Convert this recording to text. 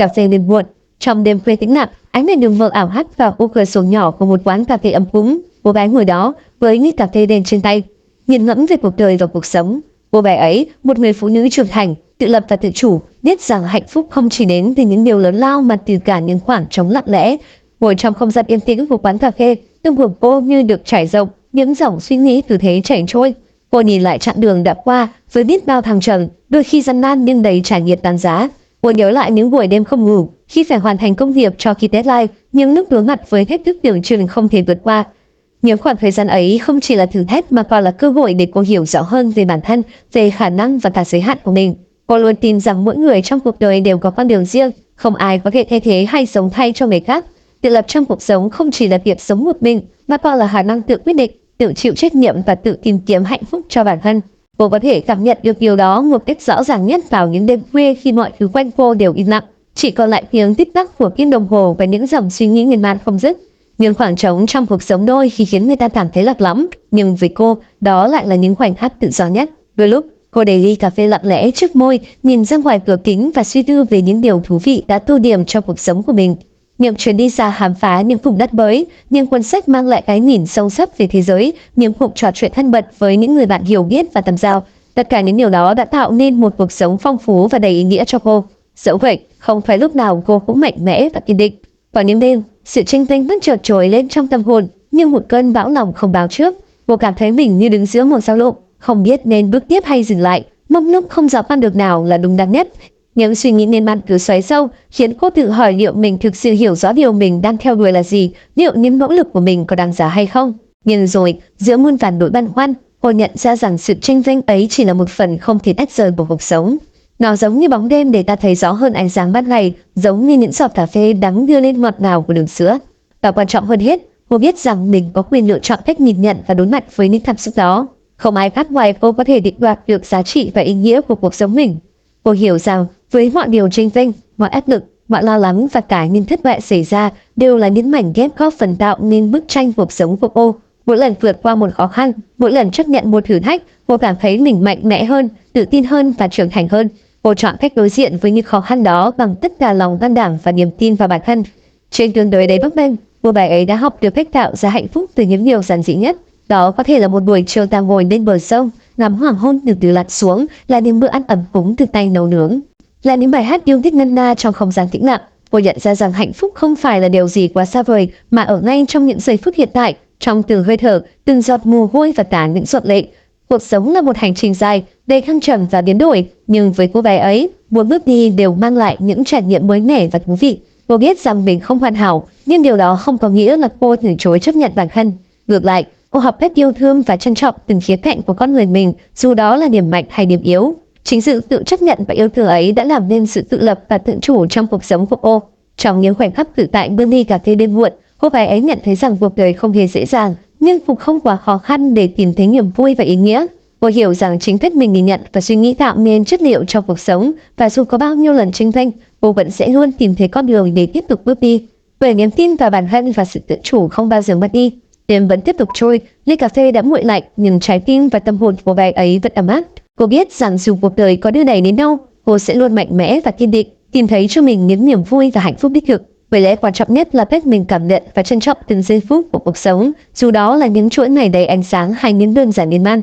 Cà phê đêm muộn. Trong đêm khuya tĩnh lặng, ánh đèn đường mờ ảo hắt vào ô cửa sổ nhỏ của một quán cà phê ấm cúng. Cô bé ngồi đó với ly cà phê đen trên tay, nghiền ngẫm về cuộc đời và cuộc sống. Cô bé ấy, một người phụ nữ trưởng thành, tự lập và tự chủ, biết rằng hạnh phúc không chỉ đến từ những điều lớn lao mà từ cả những khoảng trống lặng lẽ. Ngồi trong không gian yên tĩnh của quán cà phê, tâm hồn cô như được trải rộng, những dòng suy nghĩ từ thế chảy trôi. Cô nhìn lại chặng đường đã qua với biết bao thăng trầm, đôi khi gian nan nhưng đầy trải nghiệm đáng giá. Cô nhớ lại những buổi đêm không ngủ khi phải hoàn thành công việc cho khi deadline, những lúc đối mặt với thách thức tưởng chừng không thể vượt qua. Những khoảng thời gian ấy không chỉ là thử thách mà còn là cơ hội để cô hiểu rõ hơn về bản thân, về khả năng và cả giới hạn của mình. Cô luôn tin rằng mỗi người trong cuộc đời đều có con đường riêng, không ai có thể thay thế hay sống thay cho người khác. Tự lập trong cuộc sống không chỉ là việc sống một mình, mà còn là khả năng tự quyết định, tự chịu trách nhiệm và tự tìm kiếm hạnh phúc cho bản thân. Cô có thể cảm nhận được điều đó một cách rõ ràng nhất vào những đêm khuya khi mọi thứ quanh cô đều im lặng, chỉ còn lại tiếng tích tắc của kim đồng hồ và những dòng suy nghĩ miên man không dứt. Nhưng khoảng trống trong cuộc sống đôi khi khiến người ta cảm thấy lạc lõng, nhưng với cô, đó lại là những khoảnh khắc tự do nhất. Đôi lúc, cô để ly cà phê lặng lẽ trước môi, nhìn ra ngoài cửa kính và suy tư về những điều thú vị đã tô điểm cho cuộc sống của mình. Những chuyến đi xa khám phá những vùng đất mới, những cuốn sách mang lại cái nhìn sâu sắc về thế giới, những cuộc trò chuyện thân mật với những người bạn hiểu biết và tầm giao. Tất cả những điều đó đã tạo nên một cuộc sống phong phú và đầy ý nghĩa cho cô. Dẫu vậy, không phải lúc nào cô cũng mạnh mẽ và kiên định. Vào những đêm, sự tranh vinh bất chợt trồi lên trong tâm hồn, như một cơn bão lòng không báo trước. Cô cảm thấy mình như đứng giữa một giao lộ, không biết nên bước tiếp hay dừng lại, mông lung không rõ con đường nào là đúng đắn nhất. Những suy nghĩ miên man cứ xoáy sâu, khiến cô tự hỏi liệu mình thực sự hiểu rõ điều mình đang theo đuổi là gì, liệu những nỗ lực của mình có đáng giá hay không. Nhưng rồi, giữa muôn vàn nỗi băn khoăn, cô nhận ra rằng sự tranh vinh ấy chỉ là một phần không thể tách rời của cuộc sống. Nó giống như bóng đêm để ta thấy rõ hơn ánh sáng ban ngày, giống như những giọt cà phê đắng đưa lên ngọt ngào của đường sữa. Và quan trọng hơn hết, cô biết rằng mình có quyền lựa chọn cách nhìn nhận và đối mặt với những cảm xúc đó. Không ai khác ngoài cô có thể định đoạt được giá trị và ý nghĩa của cuộc sống mình. Cô hiểu rằng với mọi điều tranh vinh, mọi áp lực, mọi lo lắng và cả những thất bại xảy ra đều là những mảnh ghép góp phần tạo nên bức tranh cuộc sống của cô. Mỗi lần vượt qua một khó khăn, mỗi lần chấp nhận một thử thách, cô cảm thấy mình mạnh mẽ hơn, tự tin hơn và trưởng thành hơn. Cô chọn cách đối diện với những khó khăn đó bằng tất cả lòng can đảm và niềm tin vào bản thân. Trên đường đời đầy bấp bênh, cô bé ấy đã học được cách tạo ra hạnh phúc từ những điều giản dị nhất. Đó có thể là một buổi chiều ta ngồi bên bờ sông, ngắm hoàng hôn từ từ lặn xuống, là những bữa ăn ấm cúng từ tay nấu nướng, là những bài hát yêu thích ngân nga trong không gian tĩnh lặng. Cô nhận ra rằng hạnh phúc không phải là điều gì quá xa vời, mà ở ngay trong những giây phút hiện tại, trong từng hơi thở, từng giọt mồ hôi và cả những giọt lệ. Cuộc sống là một hành trình dài, đầy thăng trầm và biến đổi, nhưng với cô bé ấy, mỗi bước đi đều mang lại những trải nghiệm mới mẻ và thú vị. Cô biết rằng mình không hoàn hảo, nhưng điều đó không có nghĩa là cô từ chối chấp nhận bản thân. Ngược lại, cô học cách yêu thương và trân trọng từng khía cạnh của con người mình, dù đó là điểm mạnh hay điểm yếu. Chính sự tự chấp nhận và yêu thương ấy đã làm nên sự tự lập và tự chủ trong cuộc sống của cô. Trong những khoảnh khắc tự tại bên ly cà phê đêm muộn, cô bé ấy nhận thấy rằng cuộc đời không hề dễ dàng, nhưng cũng không quá khó khăn để tìm thấy niềm vui và ý nghĩa. Cô hiểu rằng chính cách mình nhìn nhận và suy nghĩ tạo nên chất liệu cho cuộc sống, và dù có bao nhiêu lần tranh vinh, cô vẫn sẽ luôn tìm thấy con đường để tiếp tục bước đi. Bởi niềm tin vào bản thân và sự tự chủ không bao giờ mất đi. Đêm vẫn tiếp tục trôi, ly cà phê đã nguội lạnh, nhưng trái tim và tâm hồn của bé ấy vẫn ấm áp. Cô biết rằng dù cuộc đời có đưa đẩy đến đâu, cô sẽ luôn mạnh mẽ và kiên định, tìm thấy cho mình những niềm vui và hạnh phúc đích thực. Bởi lẽ quan trọng nhất là cách mình cảm nhận và trân trọng từng giây phút của cuộc sống, dù đó là những chuỗi ngày đầy ánh sáng hay những đơn giản miên man.